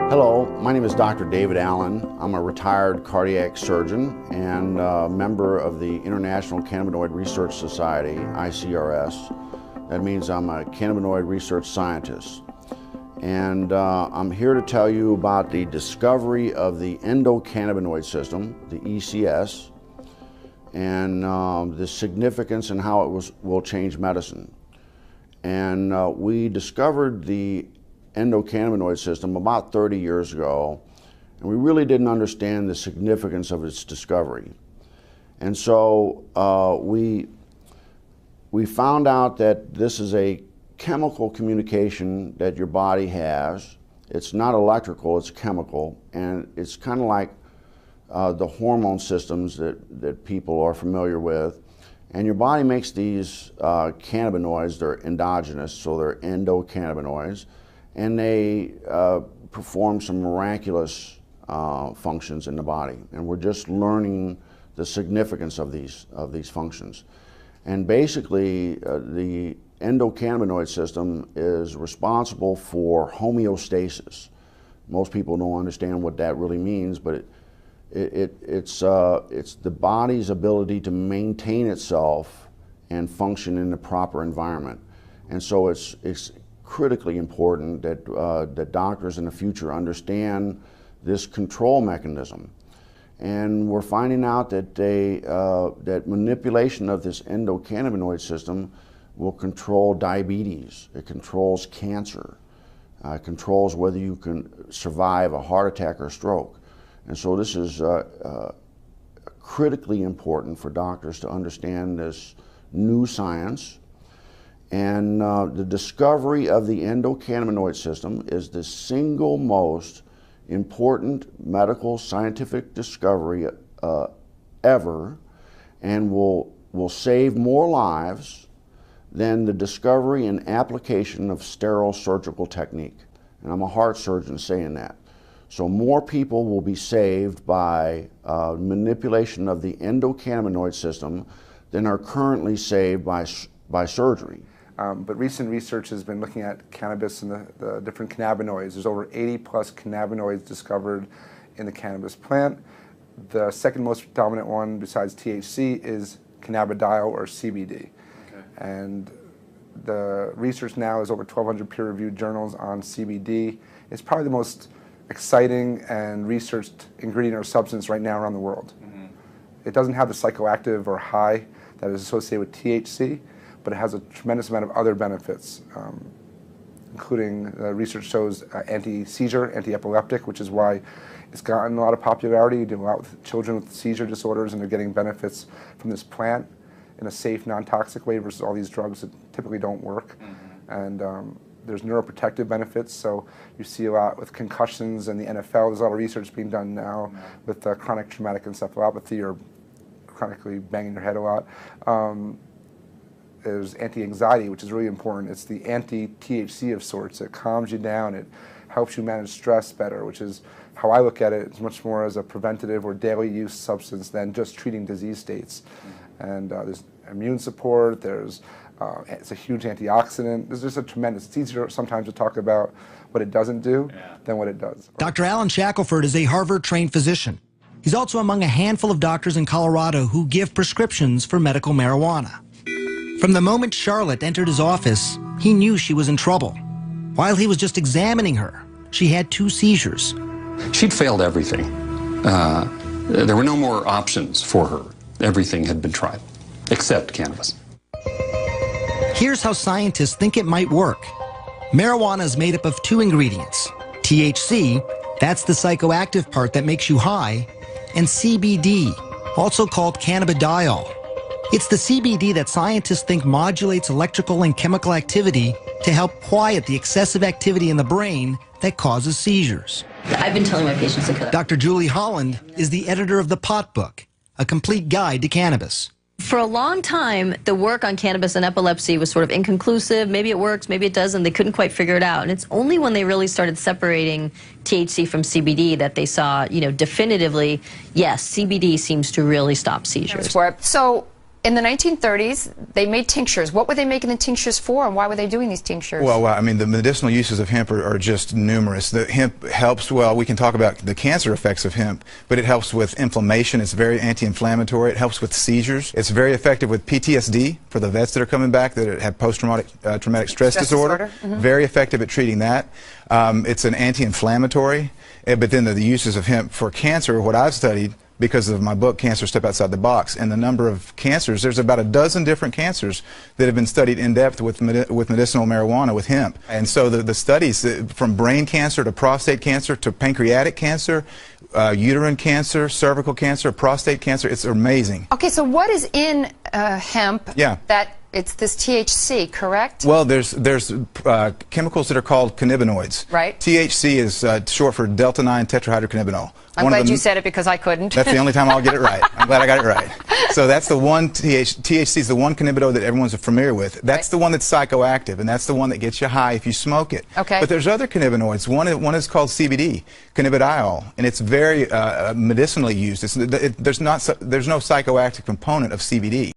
Hello, my name is Dr. David Allen. I'm a retired cardiac surgeon and a member of the International Cannabinoid Research Society, ICRS. That means I'm a cannabinoid research scientist. And I'm here to tell you about the discovery of the endocannabinoid system, the ECS, and the significance and how it will change medicine. And we discovered the endocannabinoid system about 30 years ago, and we really didn't understand the significance of its discovery. And so we found out that this is a chemical communication that your body has. It's not electrical, it's chemical, and it's kind of like the hormone systems that people are familiar with. And your body makes these cannabinoids. They're endogenous, so they're endocannabinoids, and they perform some miraculous functions in the body. And we're just learning the significance of these functions. And basically, the endocannabinoid system is responsible for homeostasis. Most people don't understand what that really means, but it's the body's ability to maintain itself and function in the proper environment. And so it's critically important that that doctors in the future understand this control mechanism. And we're finding out that that manipulation of this endocannabinoid system will control diabetes. It controls cancer. It controls whether you can survive a heart attack or stroke. And so this is critically important for doctors to understand this new science. And the discovery of the endocannabinoid system is the single most important medical scientific discovery ever, and will save more lives than the discovery and application of sterile surgical technique. And I'm a heart surgeon saying that. So more people will be saved by manipulation of the endocannabinoid system than are currently saved by surgery. But recent research has been looking at cannabis and the different cannabinoids. There's over 80 plus cannabinoids discovered in the cannabis plant. The second most dominant one besides THC is cannabidiol, or CBD. Okay. And the research now is over 1,200 peer-reviewed journals on CBD. It's probably the most exciting and researched ingredient or substance right now around the world. Mm-hmm. It doesn't have the psychoactive or high that is associated with THC, but it has a tremendous amount of other benefits, including research shows anti-seizure, anti-epileptic, which is why it's gotten a lot of popularity. You do a lot with children with seizure disorders, and they're getting benefits from this plant in a safe, non-toxic way versus all these drugs that typically don't work. Mm-hmm. And there's neuroprotective benefits, so you see a lot with concussions and the NFL. There's a lot of research being done now with chronic traumatic encephalopathy, or chronically banging your head a lot. There's anti-anxiety, which is really important. It's the anti-THC of sorts. It calms you down. It helps you manage stress better, which is how I look at it. It's much more as a preventative or daily use substance than just treating disease states. And there's immune support. There's it's a huge antioxidant. There's just a tremendous. It's easier sometimes to talk about what it doesn't do than what it does. Dr. Alan Shackelford is a Harvard-trained physician. He's also among a handful of doctors in Colorado who give prescriptions for medical marijuana. From the moment Charlotte entered his office, he knew she was in trouble. While he was just examining her, she had 2 seizures. She'd failed everything. There were no more options for her. Everything had been tried, except cannabis. Here's how scientists think it might work. Marijuana is made up of 2 ingredients. THC, that's the psychoactive part that makes you high, and CBD, also called cannabidiol. It's the CBD that scientists think modulates electrical and chemical activity to help quiet the excessive activity in the brain that causes seizures. I've been telling my patients to cut. Dr. Julie Holland is the editor of The Pot Book, a complete guide to cannabis. For a long time, the work on cannabis and epilepsy was sort of inconclusive. Maybe it works, maybe it doesn't. They couldn't quite figure it out. And it's only when they really started separating THC from CBD that they saw, definitively, yes, CBD seems to really stop seizures. So in the 1930s, they made tinctures. What were they making the tinctures for, and why were they doing these tinctures? Well, I mean, the medicinal uses of hemp are just numerous. The hemp helps, well, we can talk about the cancer effects of hemp, but it helps with inflammation. It's very anti-inflammatory. It helps with seizures. It's very effective with PTSD for the vets that are coming back that have post-traumatic traumatic stress disorder. Very effective at treating that. It's an anti-inflammatory. But then the uses of hemp for cancer, what I've studied, because of my book, Cancer Step Outside the Box, and the number of cancers, there's about a dozen different cancers that have been studied in depth with medicinal marijuana, with hemp. And so the studies, from brain cancer to prostate cancer to pancreatic cancer, uterine cancer, cervical cancer, prostate cancer, it's amazing. Okay, so what is in hemp that it's this THC, correct? Well, there's chemicals that are called cannabinoids. Right. THC is short for delta-9 tetrahydrocannabinol. I'm glad you said it because I couldn't. That's the only time I'll get it right. I'm glad I got it right. So that's the one, THC is the one cannabinoid that everyone's familiar with. That's the one that's psychoactive, and that's the one that gets you high if you smoke it. Okay. But there's other cannabinoids. One is called CBD, cannabidiol, and it's very medicinally used. There's no psychoactive component of CBD.